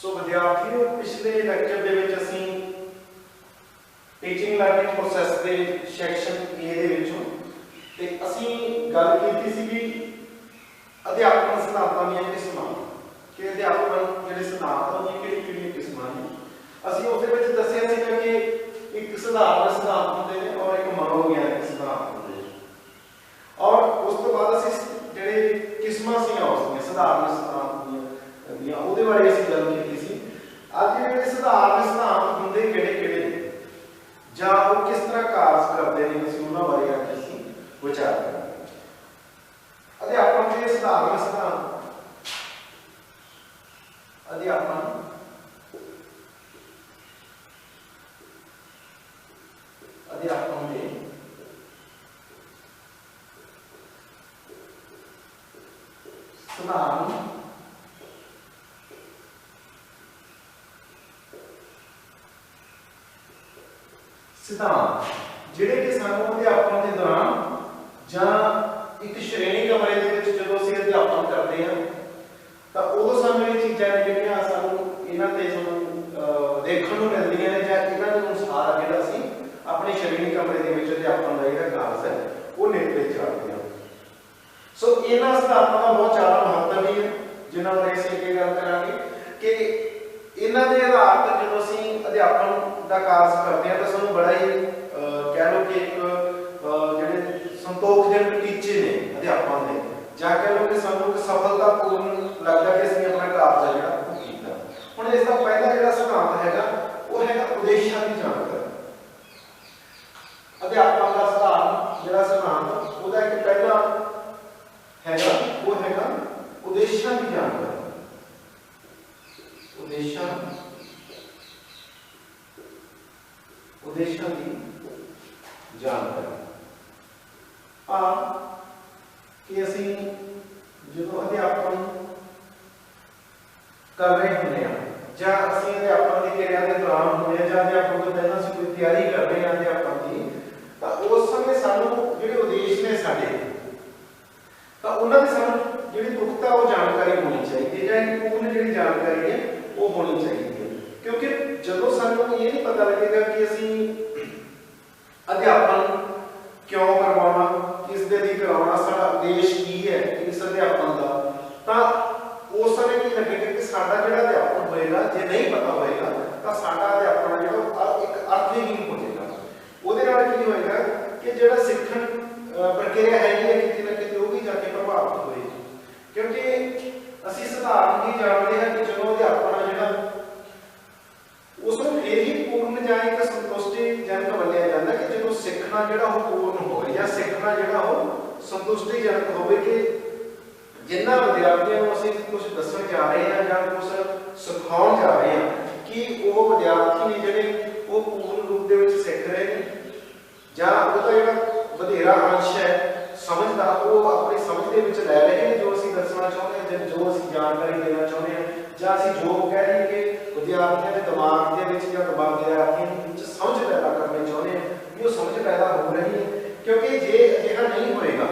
सो विद्यार्थियों पिछले लेक्चर दे विच असीं टीचिंग लर्निंग प्रोसैस के सैक्शन ए दे विचों ते असीं गल कीती सीगी अध्यापन सिद्धांतां दीयां किस्मां कि अध्यापन जिहड़े सिद्धांत ने किहड़ी-किहड़ी किस्मां ने असीं उस दे विच दस्सिया सीगा कि एक साधारण सिद्धांत हुंदे ने और एक मनोविग्यानक सिद्धांत हुंदे ने और उस तो बाद असीं जिहड़े किस्मां सी उसदियां साधारण सिद्धांत दीयां उहदे बारे असीं गल कीती सी। अज जिहड़े साधारण सिद्धांत हुंदे किहड़े-किहड़े जां वो किस तरह कार्य करते हैं असीं उन्हां बारे अज असीं विचार करांगे। अध्यापन के साधारण सिद्धांत अध्यापन के साधारण सिद्धांत जिहड़े कि सानूं अध्यापन के दौरान जां एक श्रेणी कमरे दे विच जदों असीं अध्यापन करते हैं तां उदों सानूं ये चीज़ां ने जिहड़ियां सानूं इन्हां ते सानूं देखण नूं मिलदियां ने जां इन्हां दे अनुसार जिहड़ा असीं अपने श्रेणी कमरे दे विच अध्यापन दा जिहड़ा कार्य है वो नेड़े चाढ़दे हां। सो इन्हां सिद्धांतां दा बहुत ज़्यादा महत्व भी है जिन्हां बारे असीं अगे गल करांगे कि इन्हां दे आधार ते जदों असीं अध्यापन दा कार्य करते हैं तो सानूं बड़ा ही कह लो कि एक जिहड़े संतोखजनक टीचे ने अध्यापन दे जां कह लो कि सानूं सफलतापूर्ण लगदा कि असीं अपना कार्य जिहड़ा वो कीता। हुण इस दा पहला जिहड़ा सिद्धांत हैगा वो हैगा उद्देशां दी जानकारी। अध्यापन का सिद्धांत जिहड़ा सिद्धांत ਉਹਦਾ एक पहला हैगा वो हैगा उद्देशां दी जानकारी। उद्देशां दी जानकारी कि असीं जदों अध्यापन कर रहे होंदे हां जां असीं अध्यापन दी किरिया दे दौरान होंदे जां अध्यापन तो पहलां असीं कोई तैयारी कर रहे हां अध्यापन दी तां उस समय सानूं जिहड़े उद्देश ने साडे तां उन्हां दी सानूं जिहड़ी पुख्ता वो जानकारी होनी चाहिए जां पूर्ण जिहड़ी जानकारी है वो होनी चाहिए क्योंकि जदों सानूं ये नहीं पता लगेगा कि असीं अध्यापन क्यों करवाना किस दे लई करवाना साडा उद्देश की है इस अध्यापन का तां उस समय की लगेगा कि साडा जिहड़ा अध्यापन होएगा जे नहीं पता होएगा तां साडा अध्यापन जिहड़ा एक अर्थहीन हो जाएगा। ਉਹਦੇ ਨਾਲ ਕੀ ਹੋਏਗਾ कि ਜਿਹੜਾ ਸਿੱਖਣ ਪ੍ਰਕਿਰਿਆ ਹੈਗੀ ਹੈ ਕਿਤੇ ਨਾ ਕਿਤੇ ਉਹ ਵੀ ਜਾ ਕੇ ਪ੍ਰਭਾਵਿਤ ਹੋਏਗੀ ਕਿਉਂਕਿ ਅਸੀਂ ਸਧਾਰਨ ਹੀ ਜਾਣਦੇ ਹਾਂ ਕਿ ਜਦੋਂ ਅਧਿਆਪਨ ਜਿਹੜਾ ਉਸ ਨੂੰ ਫਿਰ ਹੀ ਪੂਰਨ ਜਾਂ ਇੱਕ ਸੰਤੁਸ਼ਟੀਜਨਕ ਮੰਨਿਆ ਜਾਂਦਾ ਕਿ ਜਦੋਂ ਸਿੱਖਣਾ ਜਿਹੜਾ ਉਹ ਪੂਰਨ ਹੋਵੇ ਜਾਂ ਸਿੱਖਣਾ ਜਿਹੜਾ ਉਹ ਸੰਤੁਸ਼ਟੀਜਨਕ ਹੋਵੇ ਕਿ ਜਿਨ੍ਹਾਂ ਵਿਦਿਆਰਥੀਆਂ ਨੂੰ ਅਸੀਂ ਕੁਝ ਦੱਸਣ ਜਾ ਰਹੇ ਹਾਂ ਜਾਂ ਕੁਝ ਸਿਖਾਉਣ ਜਾ ਰਹੇ ਹਾਂ ਕਿ ਉਹ ਵਿਦਿਆਰਥੀ ਨੇ ਜਿਹੜੇ ਉਹ ਪੂਰਨ रूप ਦੇ ਵਿੱਚ ਸਿੱਖ ਰਹੇ ਨੇ ਜਾਂ ਉਹਦਾ ਜਿਹੜਾ ਵਧੇਰਾ ਅੰਸ਼ ਹੈ ਸਮਝ ਦਾ ਉਹ ਆਪਣੀ ਸਮਝ ਦੇ ਵਿੱਚ ਲੈ ਰਹੇ ਨੇ ਜੋ ਅਸੀਂ ਦੱਸਣਾ ਚਾਹੁੰਦੇ ਹਾਂ ਜਾਂ ਜੋ ਅਸੀਂ ਜਾਣਕਾਰੀ ਦੇਣਾ ਚਾਹੁੰਦੇ ਹਾਂ ਜਾਂ ਅਸੀਂ ਜੋ ਕਹਿ ਰਹੇ ਕਿ ਵਿਦਿਆਰਥੀਆਂ ਦੇ ਦਿਮਾਗ ਦੇ ਵਿੱਚ ਜਾਂ ਵਿਦਿਆਰਥੀਆਂ ਵਿੱਚ ਸਮਝ ਪੈਦਾ ਕਰਨੀ ਚਾਹੁੰਦੇ ਹਾਂ ਵੀ ਉਹ ਸਮਝ ਪੈਦਾ ਹੋ ਰਹੀ ਹੈ ਕਿਉਂਕਿ ਜੇ ਅਜਿਹਾ ਨਹੀਂ ਹੋਏਗਾ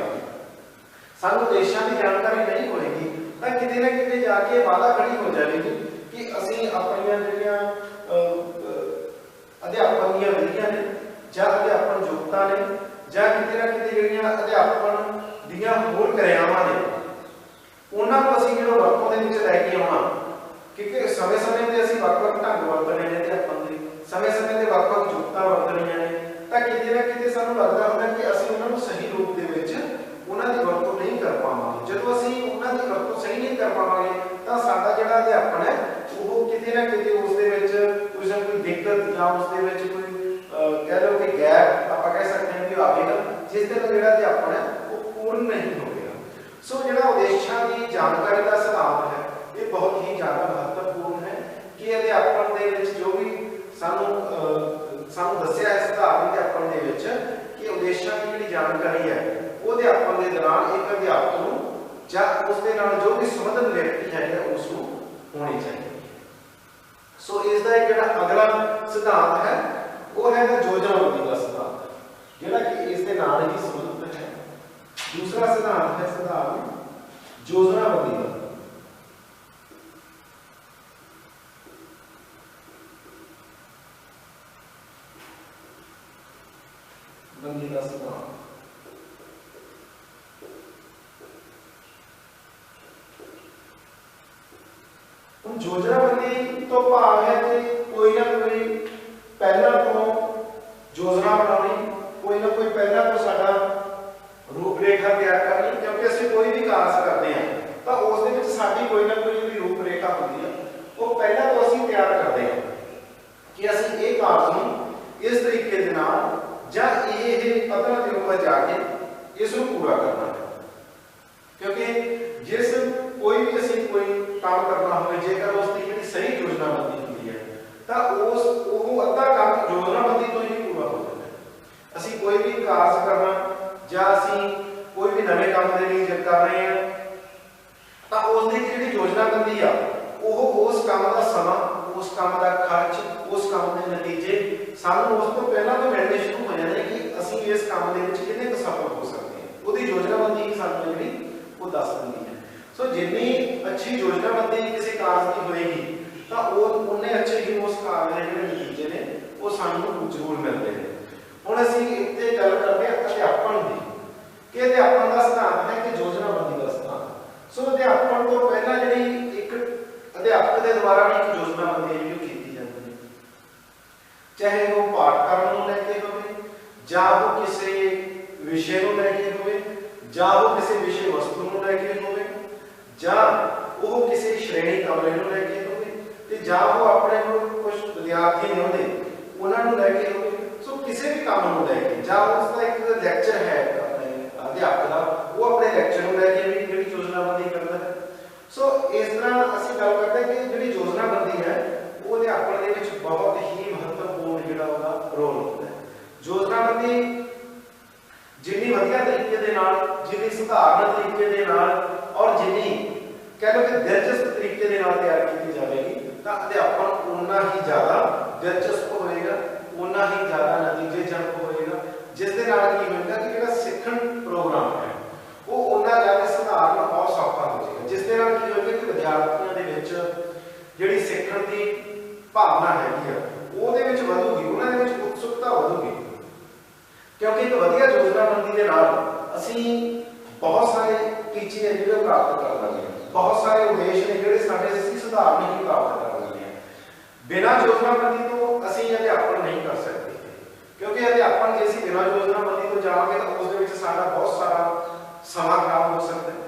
ਸਾਨੂੰ ਦੇਸ਼ਾਂ ਦੀ ਜਾਣਕਾਰੀ ਨਹੀਂ ਹੋਏਗੀ ਤਾਂ ਕਿਤੇ ਨਾ ਕਿਤੇ ਜਾ ਕੇ ਵਾਅਦਾ ਖੜੀ ਹੋ ਜਾਵੇਗੀ ਕਿ ਅਸੀਂ ਆਪਣੀਆਂ ਜਿਹੜੀਆਂ अध्यापन ਦੀਆਂ ਵਿਧੀਆਂ ਨੇ ਜਾਂ ਅਧਿਆਪਨ ਯੋਗਤਾ ਨੇ ਜਾਂ ਕਿਤੇ ਨਾ ਕਿਤੇ ਜਿਹੜੀਆਂ ਅਧਿਆਪਨ ਦੀਆਂ ਹੋਰ ਕਿਰਿਆਵਾਂ ਨੇ ਉਹਨਾਂ ਨੂੰ ਅਸੀਂ ਜਿਹੜਾ ਵਰਤੋਂ ਦੇ ਵਿੱਚ ਲੈ ਕੇ ਆਉਣਾ ਕਿਉਂਕਿ ਸਮੇਂ-ਸਮੇਂ ਤੇ ਅਸੀਂ ਵੱਖ-ਵੱਖ ਢੰਗ ਵਰਤਣੇ ਨੇ ਅਧਿਆਪਨ ਦੇ ਸਮੇਂ-ਸਮੇਂ ਤੇ ਵੱਖ-ਵੱਖ ਯੋਗਤਾ ਵਰਤਣੀਆਂ ਨੇ ਤਾਂ ਕਿਤੇ ਨਾ ਕਿਤੇ ਸਾਨੂੰ ਲੱਗਦਾ ਹੁੰਦਾ ਕਿ ਅਸੀਂ ਉਹਨਾਂ ਨੂੰ ਸਹੀ ਰੂਪ ਦੇ ਵਿੱਚ ਉਹਨਾਂ ਦੀ ਵਰਤੋਂ ਨਹੀਂ ਕਰ ਪਾਵਾਂਗੇ। ਜਦੋਂ ਅਸੀਂ ਉਹਨਾਂ ਦੀ ਵਰਤੋਂ ਸਹੀ ਨਹੀਂ ਕਰ ਪਾਵਾਂਗੇ ਤਾਂ ਸਾਡਾ ਜਿਹੜਾ ਅਧਿਆਪਨ ਹੈ ਉਹ ਕਿਤੇ ਨਾ ਕਿਤੇ ਉਸ ਦੇ ਵਿੱਚ ਕੁਝ ਨਾ ਕੋਈ ਦਿੱਕਤ ਜਾਂ ਉਸ ਦੇ ਵਿੱਚ ਕੋਈ कह लो कि गैप आप कह सकते हैं कि आवेगा जिस दिन जो अध्यापन है वो पूर्ण नहीं होगा। सो जो उद्देश्यों की जानकारी का सिद्धांत है ये बहुत ही ज़्यादा महत्वपूर्ण है कि अध्यापन के जो भी सानू दस्या है सिद्धांत अध्यापन के कि उद्देश्यों की जी जानकारी है वो अध्यापन के दौरान एक अध्यापक या उसके जो भी संबंधित व्यक्ति है उसको होनी चाहिए। सो इसका एक अगला सिद्धांत है वो है योजनाबंदी का सिद्धांत जिहड़ा कि इस दे नाल ही संबंधित है। दूसरा सिद्धांत है सिद्धांत योजनाबंदी का। ਹੁਣ ਯੋਜਨਾਬੰਦੀ ਤੋਂ ਭਾਵ ਹੈ ਕਿ ਕੋਈ ਨਾ ਕੋਈ ਪਹਿਲਾਂ ਤੋਂ ਯੋਜਨਾ ਬਣਾਉਣੀ, ਕੋਈ ਨਾ ਕੋਈ ਪਹਿਲਾਂ ਤੋਂ ਸਾਡਾ ਰੂਪਰੇਖਾ ਤਿਆਰ ਕਰਨੀ, क्योंकि ਅਸੀਂ ਕੋਈ ਵੀ ਕਾਰਜ ਕਰਦੇ ਹਾਂ ਤਾਂ ਉਸ ਦੇ ਵਿੱਚ ਸਾਡੀ ਕੋਈ ਨਾ ਕੋਈ ਜਿਹੜੀ ਰੂਪਰੇਖਾ ਹੁੰਦੀ ਹੈ ਉਹ ਪਹਿਲਾਂ ਤੋਂ ਅਸੀਂ ਤਿਆਰ ਕਰਦੇ ਹਾਂ ਕਿ ਅਸੀਂ ਇਹ ਕਾਰਜ ਨੂੰ ਇਸ ਤਰੀਕੇ ਦੇ ਨਾਲ ਜਾਂ ਇਹ ਪੱਧਰਾਂ ਦੇ ਉੱਪਰ ਜਾ ਕੇ ਇਸ ਨੂੰ ਪੂਰਾ ਕਰਨਾ ਹੈ। क्योंकि जिस कोई भी ਅਸੀਂ ਕੋਈ काम करना ਹੋਵੇ ਜੇਕਰ ਉਸ ਦੀ ਜਿਹੜੀ ਸਹੀ ਯੋਜਨਾਬੰਦੀ ਹੁੰਦੀ ਹੈ ਤਾਂ ਉਹ ਅੱਧਾ ਕੰਮ ਯੋਜਨਾਬੰਦੀ ਤੋਂ ਹੀ ਪੂਰਾ ਹੋ ਜਾਂਦਾ ਹੈ। ਅਸੀਂ ਕੋਈ ਵੀ ਕਾਰਜ ਕਰਨਾ ਜਾਂ ਅਸੀਂ ਕੋਈ ਵੀ ਨਵੇਂ ਕੰਮ ਦੇ ਲਈ ਜਦ ਕਰ ਰਹੇ ਹਾਂ ਤਾਂ ਉਸ ਦੀ ਜਿਹੜੀ ਯੋਜਨਾਬੰਦੀ ਆ ਉਹ ਉਸ ਕੰਮ ਦਾ ਸਮਾਂ, ਉਸ ਕੰਮ ਦਾ ਖਰਚ, ਉਸ ਕੰਮ ਦੇ ਨਤੀਜੇ ਸਾਨੂੰ ਉਸ ਤੋਂ ਪਹਿਲਾਂ ਤੋਂ ਮਿਲਣੇ ਸ਼ੁਰੂ ਹੋ ਜਾਂਦੇ ਕਿ ਅਸੀਂ ਇਸ ਕੰਮ ਦੇ ਵਿੱਚ ਕਿੰਨੇ ਕੁ ਸਫਲ ਹੋ ਸਕਦੇ ਹਾਂ। ਉਹਦੀ ਯੋਜਨਾਬੰਦੀ ਹੀ ਸਾਨੂੰ ਜਿਹੜੀ ਉਹ ਦੱਸ ਦਿੰਦੀ ਹੈ। ਸੋ ਜਿੰਨੀ ਅੱਛੀ ਯੋਜਨਾਬੰਦੀ ਕਿਸੇ ਕਾਰਜ ਦੀ ਹੋਏਗੀ ਤਾਂ ਉਹ ਉਨੇ ਅੱਛੇ ਹੀ ਉਸ ਕਾਰਜ ਦੇ ਜਿਹੜੇ ਨਤੀਜੇ ਨੇ ਉਹ ਸਾਨੂੰ ਜ਼ਰੂਰ ਮਿਲਦੇ ਨੇ। ਹੁਣ ਅਸੀਂ ਇੱਥੇ ਗੱਲ ਕਰਦੇ ਹਾਂ ਅਧਿਆਪਨ ਦੀ ਕਿ ਅਧਿਆਪਨ ਦਾ ਸਿਧਾਂਤ ਹੈ ਕਿ ਯੋਜਨਾਬੰਦੀ ਦਾ ਸਿਧਾਂਤ। ਸੋ ਅਧਿਆਪਨ ਤੋਂ ਪਹਿਲਾਂ ਜਿਹੜੀ ਇੱਕ ਅਧਿਆਪਕ ਦੇ ਦੁਆਰਾ ਵੀ ਇੱਕ ਯੋਜਨਾਬੰਦੀ ਜਿਹੜੀ ਉਹ ਕੀਤੀ ਜਾਂਦੀ ਹੈ, ਚਾਹੇ ਉਹ ਪਾਠਕ੍ਰਮ ਨੂੰ ਲੈ ਕੇ ਹੋਵੇ ਜਾਂ ਉਹ ਕਿਸੇ ਵਿਸ਼ੇ ਨੂੰ ਲੈ ਕੇ ਹੋਵੇ ਜਾਂ ਉਹ ਕਿਸੇ ਵਿਸ਼ੇ ਵਸਤੂ ਨੂੰ ਲੈ ਕੇ ਹੋਵੇ ਜਾਂ ਉਹ ਕਿਸੇ ਸ਼੍ਰੇਣੀ ਕਮਰੇ ਨੂੰ ਲੈ ਕੇ ਹੋਵੇ ਤੇ ਜਾਂ ਉਹ ਆਪਣੇ ਕੋਲ ਕੁਝ ਵਿਦਿਆਰਥੀ ਨੇ ਉਹਦੇ ਉਹਨਾਂ ਨੂੰ ਲੈ ਕੇ ਹੋਵੇ। ਸੋ ਕਿਸੇ ਵੀ ਕੰਮ ਨੂੰ ਲੈ ਕੇ ਜਾਂ ਉਸ ਦਾ ਇੱਕ ਲੈਕਚਰ ਹੈ ਆਪਣੇ ਅਧਿਆਪਕ ਦਾ ਉਹ ਆਪਣੇ ਲੈਕਚਰ ਨੂੰ ਲੈ ਕੇ ਵੀ ਜਿਹੜੀ ਯੋਜਨਾਬੰਦੀ ਕਰਦਾ ਹੈ। ਸੋ ਇਸ ਤਰ੍ਹਾਂ ਅਸੀਂ ਗੱਲ ਕਰਦੇ ਕਿ ਜਿਹੜੀ ਯੋਜਨਾਬੰਦੀ ਹੈ ਉਹ ਅਧਿਆਪਨ ਦੇ ਵਿੱਚ ਬਹੁਤ ਹੀ ਮਹੱਤਵਪੂਰਨ ਜਿਹੜਾ ਉਹਦਾ ਰੋਲ ਹੁੰਦਾ ਹੈ। ਯੋਜਨਾਬੰਦੀ ਜਿੰਨੀ ਵਧੀਆ ਤਰੀਕੇ ਦੇ ਨਾਲ, ਜਿੰਨੀ ਸਧਾਰਨ ਤਰੀਕੇ ਦੇ ਨਾਲ ਔਰ ਜਿੰਨੀ ਕਹਿ ਲਓ ਕਿ ਦਿਲਚਸਪ ਤਰੀਕੇ ਦੇ ਨਾਲ ਤਿਆਰ ਕੀਤੀ ਜਾਵੇਗੀ ਤਾਂ ਅਧਿਆਪਨ ਉਨਾ ਹੀ ਜ਼ਿਆਦਾ ਦਿਲਚਸਪ ਹੋਵੇਗਾ, ਉਨਾ ਹੀ ਜ਼ਿਆਦਾ ਨਤੀਜੇਜਨਕ ਹੋਵੇਗਾ, ਜਿਸ ਦੇ ਨਾਲ ਕੀ ਹੋਵੇਗਾ ਕਿ ਜਿਹੜਾ ਸਿੱਖਣ ਪ੍ਰੋਗਰਾਮ ਹੈ ਉਹ ਉਨਾ ਜ਼ਿਆਦਾ ਸਧਾਰਨ ਔਰ ਸੌਖਾ ਹੋ ਜਾਏਗਾ, ਜਿਸ ਦੇ ਨਾਲ ਕੀ ਹੋਵੇਗਾ ਕਿ ਵਿਦਿਆਰਥੀਆਂ ਦੇ ਵਿੱਚ ਜਿਹੜੀ ਸਿੱਖਣ ਦੀ ਭਾਵਨਾ ਹੈਗੀ ਆ ਉਹਦੇ ਵਿੱਚ ਵਧੂਗੀ, ਉਹਨਾਂ ਦੇ ਵਿੱਚ ਉਤਸੁਕਤਾ ਵਧੂਗੀ। क्योंकि एक वधिया योजनाबंदी के नाल असी बहुत सारे टीचे है जो प्राप्त कर लेंगे, बहुत सारे उद्देश्य ने जो साडे असी सुधार नहीं प्राप्त कर लेंगे। बिना योजनाबंदी तो असी अध्यापन नहीं कर सकते, क्योंकि अध्यापन जे असी बिना योजनाबंदी तो जावांगे तो उस दे विच साडा बहुत सारा समा खराब हो सकता है।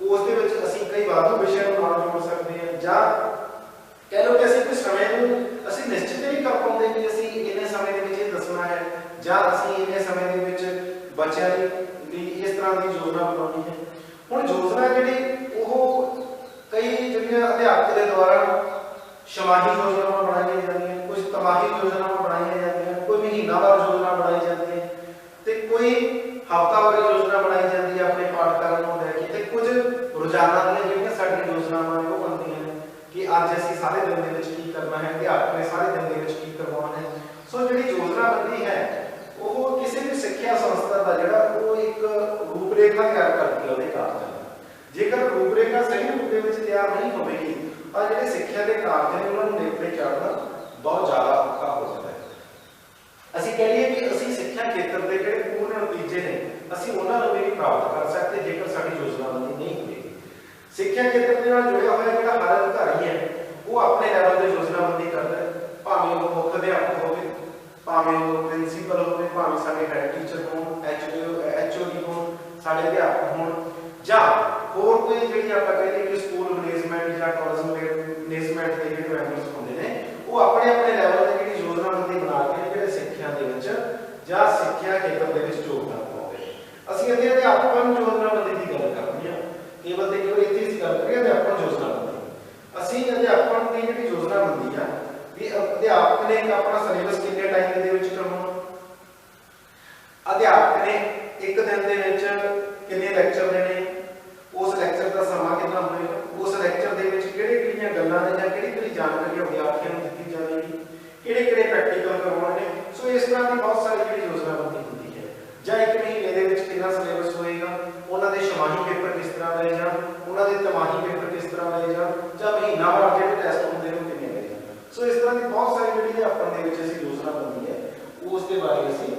उस दे विच असी कई वाधू विषय नूं नाल जोड़ सकते हैं जां कह लो कि असी कोई समय नूं असी निश्चित नहीं कर पाउंदे कि असी इन्ने समय दे विच दसना है ਜਾਂ ਅਸੀਂ ਇੰਨੇ ਸਮੇਂ ਦੇ ਵਿੱਚ ਬੱਚਿਆਂ ਲਈ ਇਸ ਤਰ੍ਹਾਂ ਦੀ ਯੋਜਨਾ ਬਣਾਉਣੀ ਹੈ। ਹੁਣ ਯੋਜਨਾ ਜਿਹੜੀ ਉਹ ਕਈ ਜਿਹੜੀਆਂ ਅਧਿਆਪਕ ਦੇ ਦੁਆਰਾ ਛਮਾਹੀ ਯੋਜਨਾਵਾਂ ਬਣਾਈਆਂ ਜਾਂਦੀਆਂ, ਕੁਝ ਤਿਮਾਹੀ ਯੋਜਨਾਵਾਂ ਬਣਾਈਆਂ ਜਾਂਦੀਆਂ, ਕੋਈ ਮਹੀਨਾਵਾਰ ਯੋਜਨਾ ਬਣਾਈ ਜਾਂਦੀ ਹੈ ਤੇ ਕੋਈ ਹਫ਼ਤਾਵਾਰ ਯੋਜਨਾ ਬਣਾਈ ਜਾਂਦੀ ਹੈ ਆਪਣੇ ਪਾਠਕ੍ਰਮ ਨੂੰ ਲੈ ਕੇ ਤੇ ਕੁਝ ਰੋਜ਼ਾਨਾ ਦੀਆਂ ਜਿਹੜੀਆਂ ਸਾਡੀਆਂ ਯੋਜਨਾਵਾਂ ਨੇ ਉਹ ਬਣਦੀਆਂ ਨੇ ਕਿ ਅੱਜ ਅਸੀਂ ਸਾਰੇ ਦਿਨ ਦੇ ਵਿੱਚ ਕੀ ਕਰਨਾ ਹੈ, ਅਧਿਆਪਕ ਨੇ ਸਾਰੇ ਦਿਨ ਦੇ ਵਿੱਚ ਕੀ ਕਰਵਾਉਣਾ ਹੈ। ਸੋ ਜਿਹੜੀ ਯੋਜਨਾਬੰਦੀ ਹੈ ਉਹ ਕਿਸੇ ਵੀ ਸਿੱਖਿਆ ਸੰਸਥਾ ਦਾ ਜਿਹੜਾ ਉਹ ਇੱਕ ਰੂਪਰੇਖਾ ਤਿਆਰ ਕਰਦੀ ਹੈ ਉਹਦੇ ਕਾਰਜਾਂ ਦੀ। ਜੇਕਰ ਰੂਪਰੇਖਾ ਸਹੀ ਰੂਪ ਦੇ ਵਿੱਚ ਤਿਆਰ ਨਹੀਂ ਹੋਵੇਗੀ ਤਾਂ ਜਿਹੜੇ ਸਿੱਖਿਆ ਦੇ ਕਾਰਜ ਨੇ ਉਹਨਾਂ ਨੂੰ ਨੇਪਰੇ ਚਾੜਨਾ ਬਹੁਤ ਜ਼ਿਆਦਾ ਔਖਾ ਹੋ ਜਾਂਦਾ ਹੈ। ਅਸੀਂ ਕਹਿ ਲਈਏ ਕਿ ਅਸੀਂ ਸਿੱਖਿਆ ਖੇਤਰ ਦੇ ਜਿਹੜੇ ਪੂਰਨ ਨਤੀਜੇ ਨੇ ਅਸੀਂ ਉਹਨਾਂ ਨੂੰ ਵੀ ਪ੍ਰਾਪਤ ਕਰ ਸਕਦੇ ਜੇਕਰ ਸਾਡੀ ਯੋਜਨਾਬੰਦੀ ਨਹੀਂ ਹੋਵੇਗੀ। ਸਿੱਖਿਆ ਖੇਤਰ ਦੇ ਨਾਲ ਜੁੜਿਆ ਹੋਇਆ ਜਿਹੜਾ ਹਰ ਅਧਿਕਾਰੀ ਹੈ ਉਹ ਆਪਣੇ ਲੈਵਲ ਤੇ ਯੋਜਨਾਬੰਦੀ ਕਰਦਾ ਹੈ, ਭਾਵੇਂ ਉਹ ਮੁੱਖ ਅਧਿਆਪਕ ਹੋਵੇ, ਭਾਵੇਂ ਉਹ ਪ੍ਰਿੰਸੀਪਲ ਹੋਵੇ, ਭਾਵੇਂ ਸਾਡੇ ਹੈਡ ਟੀਚਰ ਹੋਣ, ਐਚਓਡੀ ਹੋਣ, ਸਾਡੇ ਅਧਿਆਪਕ ਹੋਣ ਜਾਂ ਹੋਰ ਕੋਈ ਜਿਹੜੀ ਆਪਾਂ ਕਹਿੰਦੇ ਕਿ ਸਕੂਲ ਮੈਨੇਜਮੈਂਟ ਜਾਂ ਕਾਲਜ ਮੈਨੇਜਮੈਂਟ ਦੇ ਜਿਹੜੇ ਮੈਂਬਰਸ ਹੁੰਦੇ ਨੇ ਉਹ ਆਪਣੇ ਆਪਣੇ ਲੈਵਲ ਤੇ ਜਿਹੜੀ ਯੋਜਨਾਬੰਦੀ ਬਣਾ ਕੇ ਜਿਹੜੇ ਸਿੱਖਿਆ ਦੇ ਵਿੱਚ ਜਾਂ ਸਿੱਖਿਆ ਖੇਤਰ ਦੇ ਵਿੱਚ ਯੋਗਦਾਨ ਪਾਉਂਦੇ ਨੇ। ਅਸੀਂ ਇਹਦੇ ਅਧਿਆਪਨ ਯੋਜਨਾਬੰਦੀ ਦੀ ਗੱਲ ਕਰਦੇ ਹਾਂ, ਕੇਵਲ ਤੇ ਕੇਵਲ ਇੱਥੇ ਇਸ ਗੱਲ ਕਰੀਏ ਅਧਿਆਪਨ ਯੋਜਨਾਬੰਦੀ। ਅਸੀਂ ਅਧਿਆਪਨ ਦੀ ਜਿਹੜੀ ਯੋਜਨਾਬੰਦੀ ਆ ਵੀ ਅਧਿਆਪਕ ਨੇ ਆਪਣਾ ਸਿਲੇਬਸ ਕਿੰਨੇ ਟਾਈਮ ਦੇ ਵਿੱਚ ਕਰਵਾਉਣਾ, ਅਧਿਆਪਕ ਨੇ ਇੱਕ ਦਿਨ ਦੇ ਵਿੱਚ ਕਿੰਨੇ ਲੈਕਚਰ ਦੇਣੇ, ਉਸ ਲੈਕਚਰ ਦਾ ਸਮਾਂ ਕਿੰਨਾ ਹੋਵੇਗਾ, ਉਸ ਲੈਕਚਰ ਦੇ ਵਿੱਚ ਕਿਹੜੀਆਂ ਗੱਲਾਂ ਨੇ ਜਾਂ ਕਿਹੜੀ ਜਾਣਕਾਰੀ ਵਿਦਿਆਰਥੀਆਂ ਨੂੰ ਦਿੱਤੀ ਜਾਵੇਗੀ, ਕਿਹੜੇ ਪ੍ਰੈਕਟੀਕਲ ਕਰਵਾਉਣੇ ਨੇ। ਸੋ ਇਸ ਤਰ੍ਹਾਂ ਦੀ ਬਹੁਤ ਸਾਰੀ ਜਿਹੜੀ ਯੋਜਨਾਬੰਦੀ ਹੁੰਦੀ ਹੈ। ਜਾਂ ਇੱਕ ਮਹੀਨੇ ਦੇ ਵਿੱਚ ਕਿੰਨਾ ਸਿਲੇਬਸ ਹੋਏਗਾ, ਉਹਨਾਂ ਦੇ ਛਮਾਹੀ ਪੇਪਰ ਕਿਸ ਤਰ੍ਹਾਂ ਲਏ ਜਾਣ, ਉਹਨਾਂ ਦੇ ਤਿਮਾਹੀ ਪੇਪਰ ਕਿਸ ਤਰ੍ਹਾਂ ਲਏ ਜਾਣ, ਜਾਂ ਮਹੀਨਾਵਾਰ ਜਿਹੜੇ ਟੈਸਟ ਹੁੰਦੇ ਨੇ ਉਹ ਕਿੰਨੇ ਲਏ ਜਾਣ। ਸੋ ਇਸ ਤਰ੍ਹਾਂ ਦੀ ਬਹੁਤ ਸਾਰੀ ਜਿਹੜੀ ਅਧਿਆਪਨ ਦੇ ਵਿੱਚ ਅਸੀਂ ਯੋਜਨਾਬੰਦੀ ਹੈ ਉਸ ਦੇ ਬਾਰੇ ਅਸੀਂ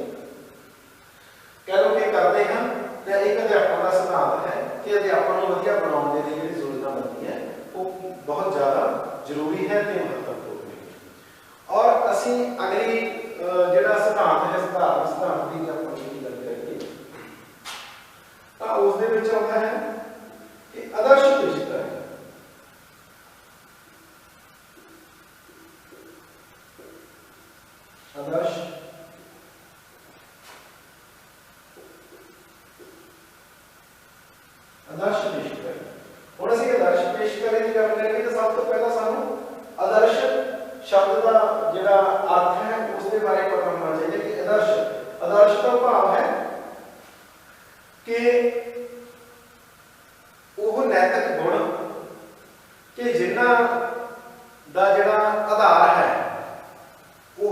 ਕਹਿ ਲਓ ਕਿ ਕਰਦੇ ਹਾਂ। ਤੇ ਇੱਕ ਅਧਿਆਪਨ ਦਾ ਸਿਧਾਂਤ ਹੈ ਕਿ ਅਧਿਆਪਨ ਨੂੰ ਵਧੀਆ ਬਣਾਉਣ ਦੇ ਲਈ ਜਿਹੜੀ ਯੋਜਨਾਬੰਦੀ ਹੈ वो बहुत ज़्यादा जरूरी है तो महत्वपूर्ण है। और असी अगली जिहड़ा सिद्धांत है सधारण सिद्धांत की आप गल करिए तो उस दे विच आउंदा है कि आदर्श पेशकारी। आदर्श आदर्श पेशकारी। हुण असीं आदर्श पेशकारी की गल करिए तो सब तो पहला सानू आदर्श शब्द का जिहड़ा अर्थ है उसके बारे पता होना चाहिए कि आदर्श आदर्श का भाव है कि वो नैतिक गुण कि जिन्हां दा जिहड़ा आधार है वो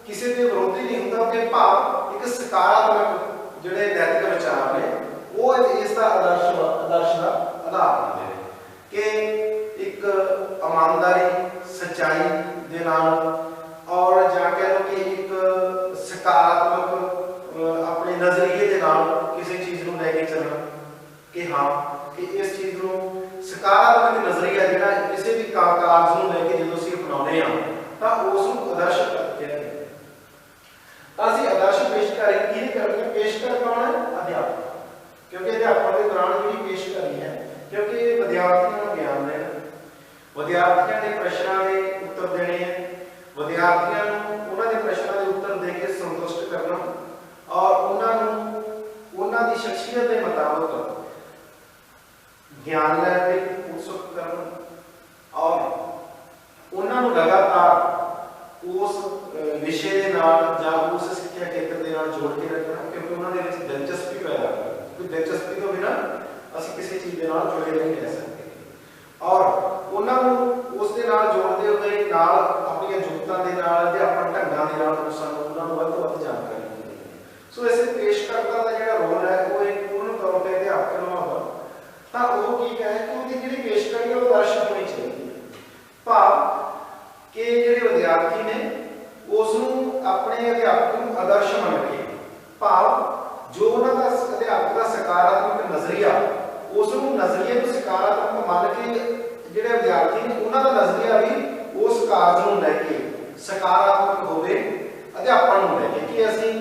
किसी के विरोधी नहीं होता कि भाव एक सकारात्मक जिहड़े नैतिक विचार ने वो इसका आदर्श का आधार बनते हैं कि एक ईमानदारी सच्चाई दे नाल और जा कह लो कि एक सकारात्मक अपने नजरिए दे नाल किसी चीज़ को लेके चलना कि हाँ कि इस चीज़ को सकारात्मक नजरिया जिहड़ा किसी भी कारज को लेके जो असीं अपनाउने आ तो उस आदर्श कहते हैं। तो असीं आदर्श पेशकारी की करनी है। पेशकार कौन है? अध्यापक। क्योंकि अध्यापन के दौरान जी पेशकारी है क्योंकि विद्यार्थियों को ज्ञान देना, विद्यार्थियों के प्रश्नों के उत्तर देने हैं, विद्यार्थियों को उन्होंने प्रश्नों के उत्तर देके संतुष्ट करना और उन्होंने शख्सियत के मुताबिक ज्ञान लैने के उत्सुक करना और उन्होंने लगातार उस विषय के नाल या उस सिक्ख्या क्षेत्र के नाल जोड़ के रखना क्योंकि उन्होंने दिलचस्पी पैदा करना। दिलचस्पी तो बिना असीं किसी चीज़ के नाल जुड़े नहीं रह सकते और उन्होंने उस दे नाल जोड़ते हुए नाल अपनी जुगतां दे नाल अध्यापन ढंगां दे नाल सानूं उन्होंने वध तो वध जानकारी मिलदी है। सो इस पेशकर्ता का जिहड़ा रोल है वो एक पूर्ण तौर पर अध्यापक निभाउगा तां वो की कहे कि उहदी जिहड़ी पेशकारी है वो आदर्श होनी चाहिए। भाव कि जिहड़े विद्यार्थी ने उसनूं अपने अध्यापक नूं आदर्श मन के भाव जो उन्होंने अध्यापक का सकारात्मक नजरिया उस नजरिए को सकारात्मक मान के जिहड़े विद्यार्थी ने उन्होंने नजरिया भी उस कारज को लैके सकारात्मक होवे अध्यापन को लैके कि असीं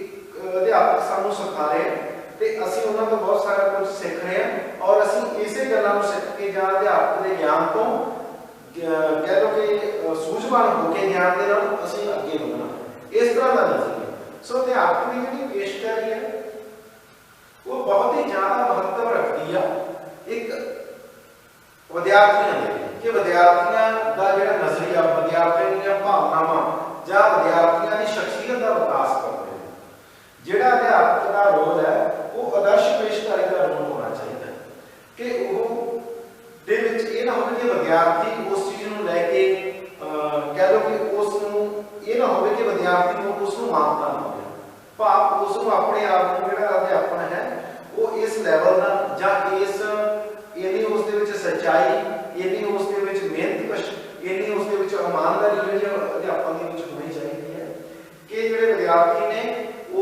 एक अध्यापक सानूं सिखा रहे हैं तो असीं उन्होंने तो बहुत सारा कुछ सीख रहे हैं और असीं इसे गल्लां नूं सीख के जां अध्यापक के ज्ञान तो कह लो कि सूझवान होकर ज्ञान के नाल असीं अगे बढ़ना इस तरह का नजरिया। सो अध्यापक की जिहड़ी पेशकारी है वो बहुत ही ज्यादा महत्व रखती है एक विद्यार्थियों के कि विद्यार्थियों का जिहड़ा नजरिया विद्यार्थियों दी भावनावां जां विद्यार्थियों की शख्सियत का विकास करते हैं। जिहड़ा अध्यापक का रोल है वो आदर्श पेशकारी का रोल होना चाहिए कि वो दे विच ये ना हो कि विद्यार्थी उस चीज़ को लैके कह लो कि उसनूं ये ना हो कि विद्यार्थी को उसनूं मानता ना हो भाव उसनूं अपने आप को जिहड़ा अध्यापन है वो इस लैवल का जां इस इन्नी उस दे विच सच्चाई इन्नी उस दे विच मेहनत कश इन्नी उस दे विच ईमानदारी जिहड़ी अध्यापन दे विच होनी चाहिए है कि जिहड़े विद्यार्थी ने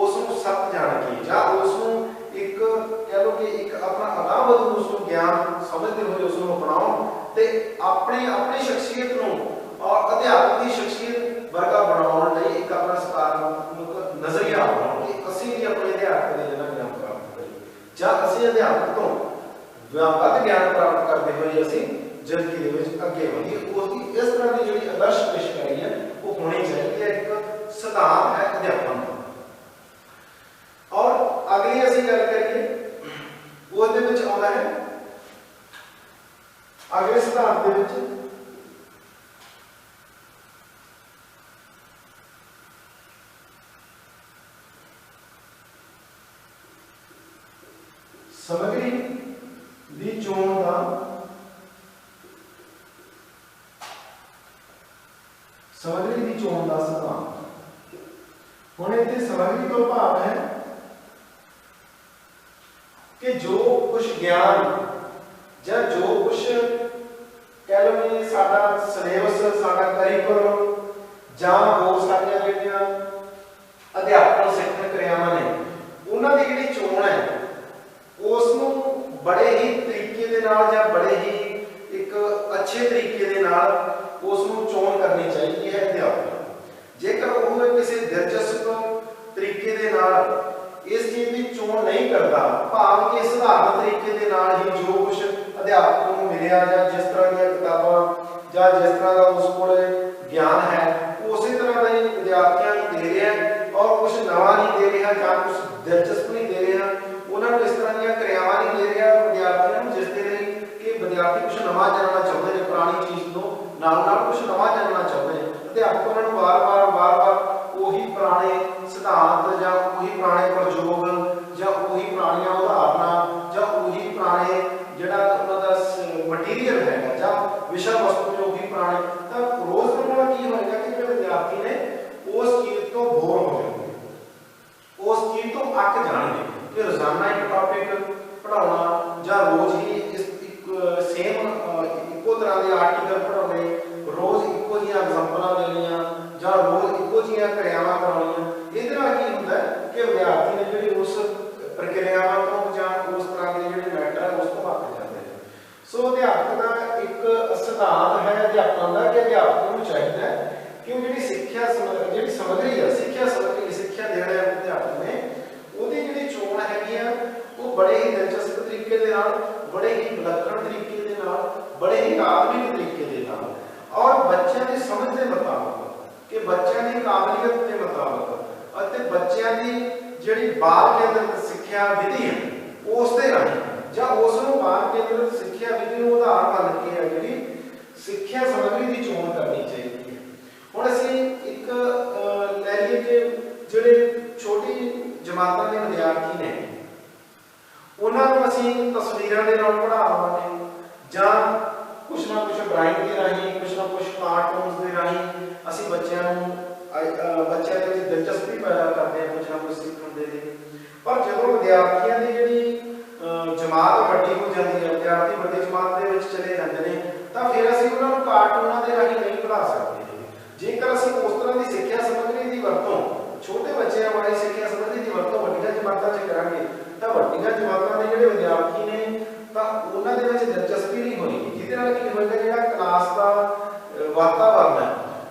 उसनूं सख्त जाण के जां उसनूं एक कह लो कि एक अपना अगाह वधू उसनूं ज्ञान समझते हुए उसनूं अपनाउण ते अपनी अपनी शख्सियत नूं और अध्यापक की शख्सियत वर्गा बनाउण लई एक अपना सकारात्मक नजरिया बनाउण कि असीं भी अपने अध्यापक दे जिन्ना ज्ञान प्राप्त करिए जां असीं अध्यापक तो वध ज्ञान प्राप्त करते हुए असीं जिंदगी दे विच अगे वधीए। उसकी इस तरह की जिहड़ी आदर्श पेशकारी है वो होनी चाहिए एक सिद्धांत है अध्यापन। और अगली असीं गल करिए उस दे विच आउंदा है अगले सिद्धांत दे विच समग्री दी चोण का समग्री दी चोण का सिद्धांत। हुण इत्थे समग्री तो भाव है कि जो कुछ ज्ञान या जो कुछ कह लो कि साडा सिलेबस साडा करिकुलम जां होर साडीआं जिहड़ियां अध्यापन सिੱਖਣ क्रियावां ने उन्हां दी जिहड़ी चोण है उसनूं बड़े ही तरीके दे नाल जां बड़े ही एक एक अच्छे तरीके दे नाल उस नूं चोण करनी चाहिए है अध्यापक। जेकर वो किसी दिलचस्प तरीके दे नाल इस चीज़ की चोण नहीं करता, भाव कि साधारण तरीके दे नाल ही जो कुछ अध्यापक को मिलिया या जिस तरह दी किताबां या जिस तरह का उस कोल ज्ञान है उसी तरह का ही विद्यार्थियों को दे रहा है और कुछ नवा नहीं दे रहा या कुछ दिलचस्प नहीं दे रहा, उन्होंने इस तरह दी क्रियावां नहीं दे रहा विद्यार्थियों को जिसके लिए कि विद्यार्थी कुछ नवा जानना चाहते हैं, पुरानी चीज़ को नाल नाल कुछ नवा जानना चाहते हैं। अध्यापक उन्होंने बार-बार वही पुराने सिद्धांत या वही पुराने प्रयोग या वही पुरानियां उदाहरणा या वही पुराने जिहड़ा उन्हां दा मटीरियल है या विषय वस्तु जो भी पुराने तो रोज पढ़ाना की होएगा कि जो विद्यार्थी ने उस चीज तो बोर हो जाएंगे, उस चीज तो अक जाएंगे कि रोजाना एक टॉपिक पढ़ाना या रोज ही इस सेम इको तरह के आर्टिकल पढ़ाने, रोज इको जी एग्जांपल देनियां या रोज इको जी क्रियावां कराउणियां, इहदे नाल की हुंदा है कि विद्यार्थी ने जिहड़ी उस प्रक्रियावां तो या उस तरह के जिहड़े मैटर है उस तो अक जाते हैं। सो अध्यापक का एक सिद्धांत है अध्यापन का कि अध्यापक को चाहिए कि जिहड़ी सिक्ख्या जिहड़ी समग्री है सिक्ख्या समग्री शिक्षा देने अध्यापक ने ਉਹਦੀ ਜਿਹੜੀ ਚੋਣ ਹੈਗੀ ਆ ਉਹ ਬੜੇ ਹੀ ਦਿਲਚਸਪ ਤਰੀਕੇ ਦੇ ਨਾਲ, ਬੜੇ ਹੀ ਵਿਲੱਖਣ ਤਰੀਕੇ ਦੇ ਨਾਲ, ਬੜੇ ਹੀ ਆਧੁਨਿਕ ਤਰੀਕੇ ਦੇ ਨਾਲ ਔਰ ਬੱਚਿਆਂ ਦੀ ਸਮਝ ਦੇ ਮੁਤਾਬਕ ਕਿ ਬੱਚਿਆਂ ਦੀ ਕਾਬਲੀਅਤ ਦੇ ਮੁਤਾਬਕ ਅਤੇ ਬੱਚਿਆਂ ਦੀ ਜਿਹੜੀ ਬਾਲ ਕੇਂਦਰਿਤ ਸਿੱਖਿਆ ਵਿਧੀ ਹੈ ਉਸ ਦੇ ਰਾਹੀਂ ਜਾਂ ਉਸ ਨੂੰ ਬਾਲ ਕੇਂਦਰਿਤ ਸਿੱਖਿਆ ਵਿਧੀ ਨੂੰ ਉਦਾਹਰਨ ਮੰਨ ਕੇ ਹੈ ਜਿਹੜੀ ਸਿੱਖਿਆ ਸਮੱਗਰੀ ਦੀ ਚੋਣ ਕਰਨੀ ਚਾਹੀਦੀ ਹੈ। ਹੁਣ ਅਸੀਂ ਇੱਕ ਲੈ ਲਈਏ ਕਿ ਜਿਹੜੇ ਛੋਟੀ जमातां के विद्यार्थी ने उन्होंने असीं तस्वीरों के नाल पढ़ावांगे जां कुछ ना कुछ ड्राइंग के राही कुछ ना कुछ कार्टून्स के राही असीं बच्चों बच्चों के दिलचस्पी पैदा करते हैं कुछ ना कुछ सीखण दे लई। पर जदों विद्यार्थियों की जिहड़ी जमात वड्डी हो जाती है, विद्यार्थी वड्डी जमात दे विच चले जाते हैं तो फिर असीं उन्हां नूं कार्टूनां के राही नहीं पढ़ा सकते। जेकर असीं उस तरह की सिक्ख्या समग्री की वरतों छोटे बच्चों वाली सिक्ख्या समग्री की वरतों वड्डियां जमातां 'च करांगे तां वड्डियां जमातां दे जिहड़े विद्यार्थी ने तां उन्हां दे विच दिलचस्पी नहीं होएगी, जिहदे नाल की होएगा जिहड़ा क्लास दा वातावरण है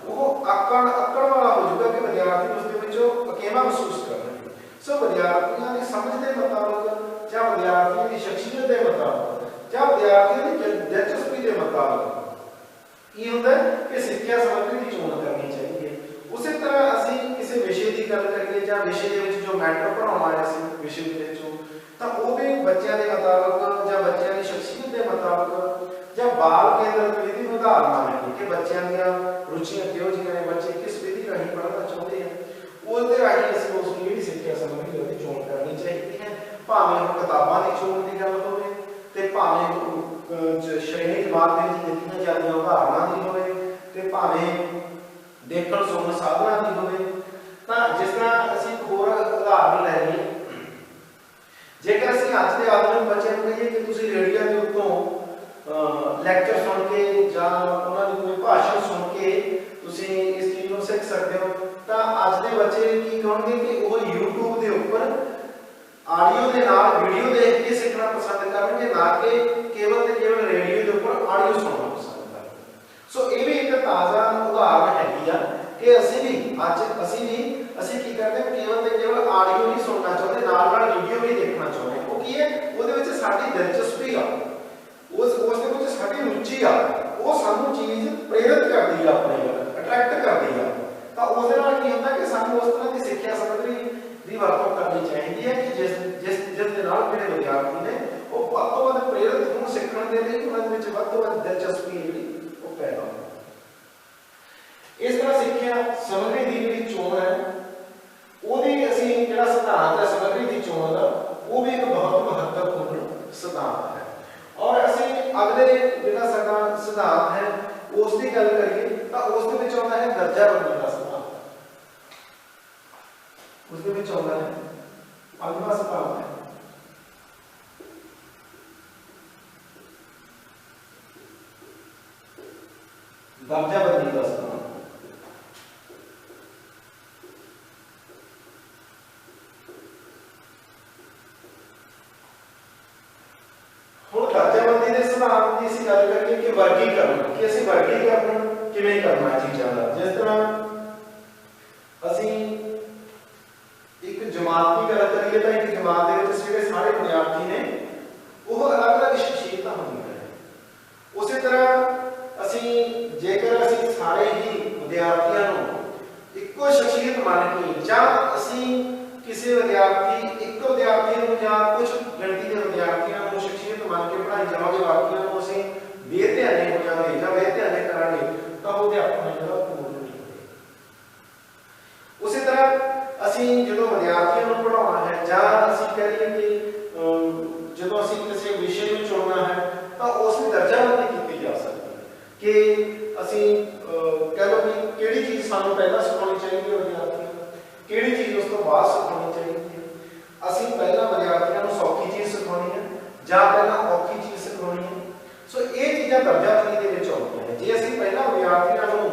वो अक्कड़ वाला हो जाएगा कि विद्यार्थी उस दे विचों अकेला महसूस करनगे। सो विद्यार्थियों की समझ के मुताबिक या विद्यार्थियों की शख्सियत के मुताबिक या विद्यार्थियों की दिलचस्पी के मुताबिक ये होता है कि सिक्ख्या समग्री की चोण करनी चाहिए। उसी तरह असीं किसी विषय की गल करिए या विषय के जो मैटर पढ़ाउणा है असीं विषय के विचों तां वो भी बच्चों के मुताबिक या बच्चों की शख्सियत के मुताबिक या बाल केंद्रित विधि में उदाहरण है कि बच्चों दी रुचियां किहो जिहियां ने, बच्चे किस विधि राही पढ़ना चाहते हैं उसके राही असीं उस जिहड़ी सिक्ख्या समग्री उसकी चोण करनी चाहिए है। भावें वो किताबां की चोण की गल होवे ते भावें श्रेणी जमात दे विच दित्तियां जांदियां उदाहरणां दी होवे ते भावें देखण सुणन साधना की होवे तां जिस तरह असीं होर उदाहरण लै लईए जेकर असीं अज दे आधुनिक बच्चों को कहिए कि तुसीं रेडियो के उत्तों लैक्चर सुन के जां उन्हां दी कोई भाषण सुन के तुसीं इस चीज़ नूं सीख सकदे हो तां अज दे बच्चे की कहणगे कि वो यूट्यूब के उपर आडियो के नाल वीडियो देख के सीखना पसंद करनगे ना कि केवल ते केवल रेडियो के उपर आडियो सुनना पसंद करनगे। सो ये भी एक ताज़ा उदाहरण हैगी कि असीं की करते हैं केवल ते केवल आडियो नहीं सुनना चाहते नाल नाल वीडियो भी देखना चाहते हैं। वो की है उहदे विच साडी दिलचस्पी आ उस दे विच साडी रुचि आ वो सानू चीज़ प्रेरित करदी है अपने वल अट्रैक्ट करदी है तां उसदे नाल की हुंदा कि सानू उस तरह की सिक्ख्या समग्री दी वरतों करनी चाहिए है कि जिस दे नाल जिहड़े विद्यार्थी ने वो वध तों वध प्रेरित होण सीखण दे लई उन्हां दे विच वध तों वध दिलचस्पी जिहड़ी वो पैदा हो। इस तरह सिक्ख्या समग्री की जिहड़ी चोण है ਉਹਦੀ ਅਸੀਂ ਜਿਹੜਾ ਸਿਧਾਂਤ ਹੈ ਸਮੱਗਰੀ ਦੀ ਚੋਣ ਦਾ ਉਹ ਵੀ ਇੱਕ ਬਹੁਤ ਮਹੱਤਵਪੂਰਨ ਸਿਧਾਂਤ ਹੈ। ਔਰ ਅਸੀਂ ਅਗਲੇ ਜਿਹੜਾ ਸਾਡਾ ਸਿਧਾਂਤ ਹੈ ਉਸ ਦੀ ਗੱਲ ਕਰੀਏ ਤਾਂ ਉਸ ਦੇ ਵਿੱਚ ਆਉਂਦਾ ਹੈ ਦਰਜਾਬੰਦੀ ਦਾ ਸਿਧਾਂਤ। ਉਸ ਦੇ ਵਿੱਚ ਆਉਂਦਾ ਹੈ ਪੰਜਵਾਂ ਸਿਧਾਂਤ ਹੈ ਦਰਜਾਬੰਦੀ ਦਾ ਸਿਧਾਂਤ। दर्जाबंदी के हिसाब की ਅਸੀਂ ਗੱਲ ਕਰੀਏ ਕਿ ਵਰਗੀਕਰਨ ਕਿ ਅਸੀਂ ਵਰਗੀਕਰਨ ਕਿਵੇਂ ਕਰਨਾ ਚੀਜ਼ਾਂ ਦਾ। ਜਿਸ ਤਰ੍ਹਾਂ ਅਸੀਂ ਇੱਕ ਜਮਾਤ ਦੀ ਗੱਲ ਕਰੀਏ ਤਾਂ ਇੱਕ ਜਮਾਤ ਦੇ ਵਿੱਚ ਜਿਹੜੇ ਸਾਰੇ ਵਿਦਿਆਰਥੀ ਨੇ ਉਹ ਅਲੱਗ-ਅਲੱਗ ਸ਼ਖਸੀਅਤਾਂ ਹੁੰਦੀਆਂ ਨੇ। ਉਸੇ ਤਰ੍ਹਾਂ ਅਸੀਂ ਜੇਕਰ ਅਸੀਂ ਸਾਰੇ ਹੀ ਵਿਦਿਆਰਥੀਆਂ ਨੂੰ ਇੱਕੋ ਸ਼ਖਸੀਅਤ ਮੰਨ ਕੇ ਜਾਂ ਅਸੀਂ ਕਿਸੇ ਵਿਦਿਆਰਥੀ ਇੱਕ ਵਿਦਿਆਰਥੀ ਨੂੰ ਜਾਂ ਕੁਝ ਗਿਣਤੀ ਦੇ ਵਿਦਿਆਰਥੀਆਂ ਨੂੰ ਸ਼ਖਸੀਅਤ ਮੰਨ ਕੇ ਪੜ੍ਹਾਈ ਜਾਵਾਂਗੇ, ਬਾਕੀਆਂ ਨੂੰ ਅਸੀਂ ਬੇਧਿਆਨੀ ਹੋ ਜਾਵਾਂਗੇ ਜਾਂ ਬੇਧਿਆਨੀ ਕਰਾਂਗੇ ਤਾਂ ਉਹ ਅਧਿਆਪਨ ਜਿਹੜਾ ਪੂਰਨ ਨਹੀਂ ਹੋਵੇਗਾ। ਉਸੇ ਤਰ੍ਹਾਂ ਅਸੀਂ ਜਦੋਂ ਵਿਦਿਆਰਥੀਆਂ ਨੂੰ ਪੜ੍ਹਾਉਣਾ ਹੈ ਜਾਂ ਅਸੀਂ ਕਹਿ ਲਈਏ ਕਿ ਜਦੋਂ ਅਸੀਂ ਕਿਸੇ ਵਿਸ਼ੇ ਨੂੰ ਚੁਣਨਾ ਹੈ ਤਾਂ ਉਸ ਦੀ ਦਰਜਾਬੰਦੀ ਕੀਤੀ ਜਾ ਸਕਦੀ ਹੈ ਕਿ ਅਸੀਂ ਕਹਿ ਲਓ ਕਿ ਕਿਹੜੀ ਚੀਜ਼ ਸਾਨੂੰ ਪਹਿਲਾਂ ਸਿਖਾਉਣੀ ਚਾਹੀਦੀ ਹੈ ਵਿਦਿਆਰਥੀਆਂ ਨੂੰ, ਕਿਹੜੀ ਚੀਜ਼ ਉਸ ਤੋਂ ਬਾਅਦ ਸਿਖਾਉਣੀ ਚਾਹੀਦੀ ਹੈ। ਅਸੀਂ ਪਹਿਲਾਂ ਵਿਦਿਆਰਥੀਆਂ ਨੂੰ ਸੌਖੀ ਚੀਜ਼ ਸਿਖਾਉਣੀ ਹੈ ਜਾਂ ਪਹਿਲਾਂ ਔਖੀ ਚੀਜ਼ ਸਿਖਾਉਣੀ ਹੈ। ਸੋ ਇਹ ਚੀਜ਼ਾਂ ਦਰਜਾਬੰਦੀ ਦੇ ਵਿੱਚ ਆਉਂਦੀਆਂ ਨੇ। ਜੇ ਅਸੀਂ ਪਹਿਲਾਂ ਵਿਦਿਆਰਥੀਆਂ ਨੂੰ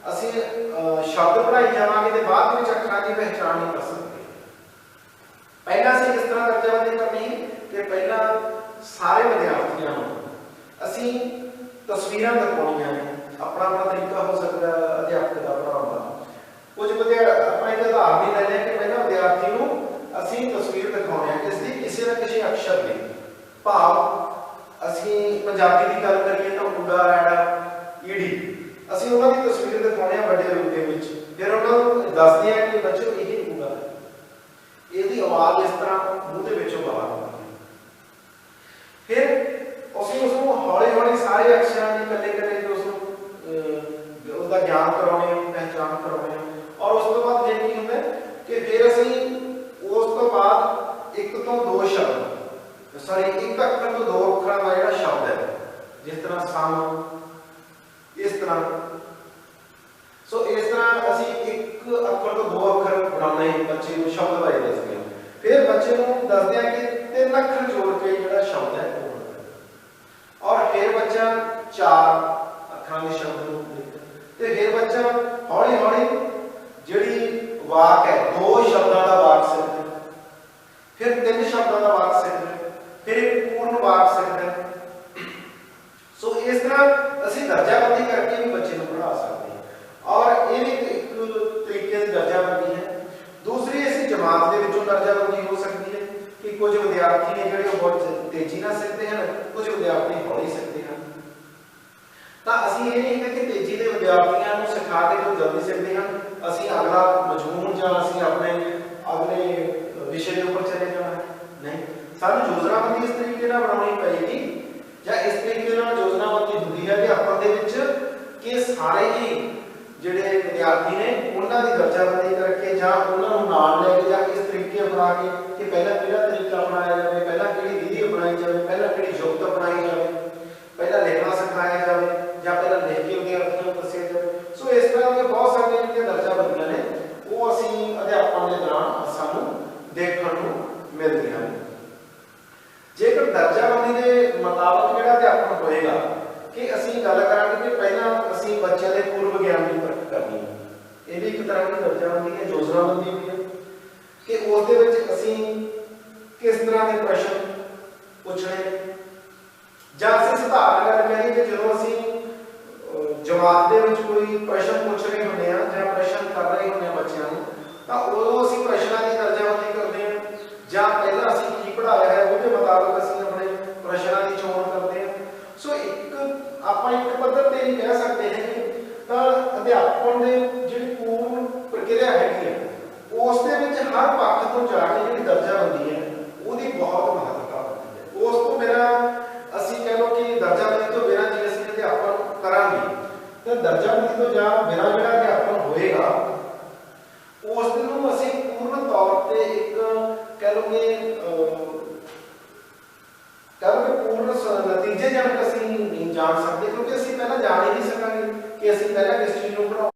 ਅਸੀਂ ਸ਼ਬਦ ਪੜ੍ਹਾਈ ਜਾਵਾਂਗੇ ਤੇ ਬਾਅਦ ਵਿੱਚ ਅੱਖਰਾਂ ਦੀ ਪਹਿਚਾਣ ਨਹੀਂ ਕਰ ਸਕਦੇ। ਪਹਿਲਾਂ ਅਸੀਂ ਕਿਸ ਤਰ੍ਹਾਂ ਦਰਜਾਬੰਦੀ ਕਰਨੀ ਹੈ ਕਿ ਪਹਿਲਾਂ ਸਾਰੇ ਵਿਦਿਆਰਥੀਆਂ ਨੂੰ ਅਸੀਂ ਤਸਵੀਰਾਂ ਦਿਖਾਉਣੀਆਂ ਨੇ। ਆਪਣਾ ਆਪਣਾ ਤਰੀਕਾ ਹੋ ਸਕਦਾ ਅਧਿਆਪਕ ਦਾ ਪੜ੍ਹਾਉਣ ਦਾ। ਕੁਝ ਆਪਾਂ ਇੱਕ ਉਦਾਹਰਨ ਹੀ ਲੈਂਦੇ ਹਾਂ ਕਿ ਪਹਿਲਾਂ ਵਿਦਿਆਰਥੀ ਨੂੰ ਅਸੀਂ ਤਸਵੀਰ ਦਿਖਾਉਣੀ ਹੈ ਕਿਸ ਦੀ, ਕਿਸੇ ਨਾ ਕਿਸੇ ਅਕਸ਼ਰ ਦੀ। ਭਾਵ ਅਸੀਂ ਪੰਜਾਬੀ ਦੀ ਗੱਲ ਕਰੀਏ ਤਾਂ ਊੜਾ ਐੜਾ ਈੜੀ, ਅਸੀਂ ਉਹਨਾਂ ਦੀ ਤਸਵੀਰ ਦਿਖਾਉਣੀ ਹੈ ਵੱਡੇ ਰੂਪ ਦੇ ਵਿੱਚ। ਫਿਰ ਉਹਨਾਂ ਨੂੰ ਦੱਸਦੇ ਹਾਂ ਕਿ ਬੱਚੋ ਇਹ ਊੜਾ ਹੈ, ਇਹਦੀ ਆਵਾਜ਼ ਇਸ ਤਰ੍ਹਾਂ ਮੂੰਹ ਦੇ ਵਿੱਚੋਂ ਬਾਹਰ ਆਉਂਦੀ ਹੈ। ਫਿਰ ਅਸੀਂ ਉਸ ਨੂੰ ਹੌਲੀ ਹੌਲੀ ਸਾਰੇ ਅਕਸ਼ਰਾਂ ਦੀ ਇਕੱਲੇ ਇਕੱਲੇ ਉਸ ਨੂੰ ਉਹਦਾ ਗਿਆਨ ਕਰਾਉਣੇ, ਪਹਿਚਾਣ ਕਰਾਉਣੇ। ਔਰ ਉਸ ਤੋਂ ਬਾਅਦ ਜੇ ਕੀ ਹੁੰਦਾ ਕਿ ਫਿਰ ਅਸੀਂ ਉਸ ਤੋਂ ਬਾਅਦ ਇੱਕ ਤੋਂ ਦੋ ਸ਼ਬਦ ਇੱਕ ਅੱਖਰ ਤੋਂ ਦੋ ਅੱਖਰਾਂ ਦਾ ਜਿਹੜਾ ਸ਼ਬਦ ਹੈ, ਜਿਸ ਤਰ੍ਹਾਂ ਸਮ, ਇਸ ਤਰ੍ਹਾਂ। ਸੋ ਇਸ ਤਰ੍ਹਾਂ ਅਸੀਂ ਇੱਕ ਅੱਖਰ ਤੋਂ ਦੋ ਅੱਖਰ ਬਣਾਉਣੇ ਬੱਚੇ ਨੂੰ ਸ਼ਬਦ ਬਾਰੇ ਦੱਸਦੇ ਹਾਂ। ਫਿਰ ਬੱਚੇ ਨੂੰ ਦੱਸਦੇ ਹਾਂ ਕਿ ਤਿੰਨ ਅੱਖਰ ਜੋੜ ਕੇ ਜਿਹੜਾ ਸ਼ਬਦ ਹੈ ਉਹ ਬਣਦਾ। ਔਰ ਫਿਰ ਬੱਚਾ ਚਾਰ ਅੱਖਰਾਂ ਦੇ ਸ਼ਬਦ ਨੂੰ ਤੇ ਫਿਰ ਬੱਚਾ ਹੌਲੀ ਹੌਲੀ ਜਿਹੜੀ ਵਾਕ ਹੈ ਦੋ ਸ਼ਬਦਾਂ ਦਾ ਵਾਕ ਸਿੱਖਦਾ, ਫਿਰ ਤਿੰਨ ਸ਼ਬਦਾਂ ਦਾ ਵਾਕ ਸਿੱਖਦਾ, ਫਿਰ ਇੱਕ ਪੂਰਨ ਵਾਕ ਸਿੱਖਦਾ। ਸੋ ਇਸ ਤਰ੍ਹਾਂ ਅਸੀਂ ਦਰਜਾਬੰਦੀ ਕਰਕੇ ਵੀ ਬੱਚੇ ਨੂੰ ਪੜ੍ਹਾ ਸਕਦੇ ਹਾਂ। ਔਰ ਇਹ ਵੀ ਇੱਕ ਤਰੀਕੇ ਦੀ ਦਰਜਾਬੰਦੀ ਹੈ। ਦੂਸਰੀ ਅਸੀਂ ਜਮਾਤ ਦੇ ਵਿੱਚੋਂ ਦਰਜਾਬੰਦੀ ਹੋ ਸਕਦੀ ਹੈ ਕਿ ਕੁਝ ਵਿਦਿਆਰਥੀ ਨੇ ਜਿਹੜੇ ਉਹ ਬਹੁਤ ਤੇਜ਼ੀ ਨਾਲ ਸਿੱਖਦੇ ਹਨ, ਕੁਝ ਵਿਦਿਆਰਥੀ ਹੌਲੀ ਸਿੱਖਦੇ ਹਨ। ਤਾਂ ਅਸੀਂ ਇਹ ਨਹੀਂ ਕਿ ਤੇਜ਼ੀ ਦੇ ਵਿਦਿਆਰਥੀਆਂ ਨੂੰ ਸਿਖਾ ਕੇ ਜੋ ਜਲਦੀ ਸਿੱਖਦੇ ਹਨ ਅਸੀਂ ਅਗਲਾ ਮਜ਼ਮੂਨ ਜਾਂ ਅਸੀਂ ਆਪਣੇ ਅਗਲੇ ਵਿਸ਼ੇ ਦੇ ਉੱਪਰ ਚਲੇ ਜਾਣਾ। ਨਹੀਂ, ਸਾਨੂੰ ਯੋਜਨਾਬੰਦੀ ਇਸ ਤਰੀਕੇ ਨਾਲ ਬਣਾਉਣੀ ਪਏਗੀ ਜਾਂ ਇਸ ਤਰੀਕੇ ਨਾਲ ਯੋਜਨਾਬੰਦੀ ਹੁੰਦੀ ਹੈ ਕਿ ਆਪਾਂ ਦੇ ਵਿੱਚ ਕਿ ਸਾਰੇ ਹੀ ਜਿਹੜੇ ਵਿਦਿਆਰਥੀ ਨੇ ਉਹਨਾਂ ਦੀ ਦਰਜਾਬੰਦੀ ਕਰਕੇ ਜਾਂ ਉਹਨਾਂ ਨੂੰ ਨਾਲ ਲੈ ਕੇ ਜਾਂ ਇਸ ਤਰੀਕੇ ਅਪਣਾ ਕੇ ਕਿ ਪਹਿਲਾਂ ਕਿਹੜਾ ਤਰੀਕਾ ਅਪਣਾਇਆ ਜਾਵੇ, ਪਹਿਲਾਂ ਕਿਹੜੀ ਵਿਧੀ ਅਪਣਾਈ ਜਾਵੇ, ਪਹਿਲਾਂ ਕਿਹੜੀ ਯੁਕਤ ਅਪਣਾਈ ਜਾਵੇ, ਪਹਿਲਾਂ ਲਿਖਣਾ ਸਿਖਾਇਆ ਜਾਵੇ ਜਾਂ ਪਹਿਲਾਂ ਲਿਖ ਕੇ ਵਿਦਿਆਰਥੀਆਂ ਨੂੰ ਦੱਸਿਆ ਜਾਵੇ। ਸੋ ਇਸ ਤਰ੍ਹਾਂ ਦੀਆਂ ਬਹੁਤ ਸਾਰੀਆਂ ਜਿਹੜੀਆਂ ਦਰਜਾਬੰਦੀਆਂ ਨੇ ਉਹ ਅਸੀਂ ਅਧਿਆਪਨ ਦੇ ਦੌਰਾਨ ਸਾਨੂੰ ਦੇਖਣ ਨੂੰ ਮਿਲਦੀਆਂ ਹਨ। ਜੇਕਰ ਦਰਜਾਬੰਦੀ ਦੇ ਮੁਤਾਬਕ ਜਿਹੜਾ ਅਧਿਆਪਨ ਹੋਏਗਾ ਕਿ ਅਸੀਂ ਗੱਲ ਕਰਾਂਗੇ ਕਿ ਪਹਿਲਾਂ ਅਸੀਂ ਬੱਚਿਆਂ ਦੇ ਪੂਰਵ ਗਿਆਨ ਦੀ ਪਰਖ ਕਰਨੀ ਹੈ। ਇਹ ਵੀ ਇੱਕ ਤਰ੍ਹਾਂ ਦੀ ਦਰਜਾਬੰਦੀ ਹੈ, ਯੋਜਨਾਬੰਦੀ ਵੀ ਹੈ ਕਿ ਉਸ ਦੇ ਵਿੱਚ ਅਸੀਂ ਕਿਸ ਤਰ੍ਹਾਂ ਦੇ ਪ੍ਰਸ਼ਨ ਪੁੱਛਣੇ ਜਾਂ ਅਸੀਂ ਸਧਾਰਨ ਗੱਲ ਕਰੀਏ ਕਿ ਜਦੋਂ ਅਸੀਂ ਜਮਾਤ ਦੇ ਵਿੱਚ ਕੋਈ ਪ੍ਰਸ਼ਨ ਪੁੱਛ ਰਹੇ ਹੁੰਦੇ ਆ ਜਾਂ ਪ੍ਰਸ਼ਨ ਕਰ ਰਹੇ ਹੁੰਦੇ ਆ ਬੱਚਿਆਂ ਨੂੰ ਤਾਂ ਉਦੋਂ ਅਸੀਂ ਪ੍ਰਸ਼ਨਾਂ ਦੀ ਦਰਜਾਬੰਦੀ ਕਰਦੇ ਹਾਂ ਜਾਂ ਪਹਿਲਾਂ ਅਸੀਂ ਕੀ ਪੜ੍ਹਾਇਆ ਹੈ ਉਹਦੇ ਮੁਤਾਬਕ ਅਸੀਂ ਆਪਣੇ ਪ੍ਰਸ਼ਨਾਂ ਦੀ ਚੋਣ ਕਰਦੇ ਹਾਂ। ਸੋ ਆਪਾਂ ਇੱਕ ਪੱਧਰ ਤੇ ਇਹ ਕਹਿ ਸਕਦੇ ਹਾਂ ਕਿ ਤਾਂ ਅਧਿਆਪਨ ਦੇ ਜਿਹੜੀ ਪੂਰਨ ਪ੍ਰਕਿਰਿਆ ਹੈਗੀ ਹੈ ਉਸ ਦੇ ਵਿੱਚ ਹਰ ਪੱਖ ਤੋਂ ਜਾ ਕੇ ਜਿਹੜੀ ਦਰਜਾਬੰਦੀ ਹੈ ਉਹਦੀ ਬਹੁਤ ਮਹੱਤਤਾ ਹੁੰਦੀ ਹੈ। ਉਸ ਤੋਂ ਬਿਨਾਂ ਅਸੀਂ ਕਹਿ ਲਓ ਕਿ ਦਰਜਾਬੰਦੀ ਤੋਂ ਬਿਨਾਂ ਜੇ ਅਸੀਂ ਅਧਿਆਪਨ ਕਰਾਂਗੇ ਤਾਂ ਦਰਜਾਬੰਦੀ ਤੋਂ ਜਾਂ ਬਿਨਾਂ ਜਿਹੜਾ ਅਧਿਆਪਨ ਹੋਏਗਾ ਉਸ ਨੂੰ ਅਸੀਂ ਪੂਰਨ ਤੌਰ ਤੇ ਇੱਕ ਕਹਿ ਲਓ ਕਿ ਪੂਰਨ ਨਤੀਜੇਜਨਕ ਅਸੀਂ ਨਹੀਂ ਜਾਣ ਸਕਦੇ ਕਿਉਂਕਿ ਅਸੀਂ ਪਹਿਲਾਂ ਜਾਣ ਹੀ ਨਹੀਂ ਸਕਾਂਗੇ ਕਿ ਅਸੀਂ ਪਹਿਲਾਂ ਕਿਸ ਚੀਜ਼ ਨੂੰ ਪੜ੍ਹਾਉਣਾ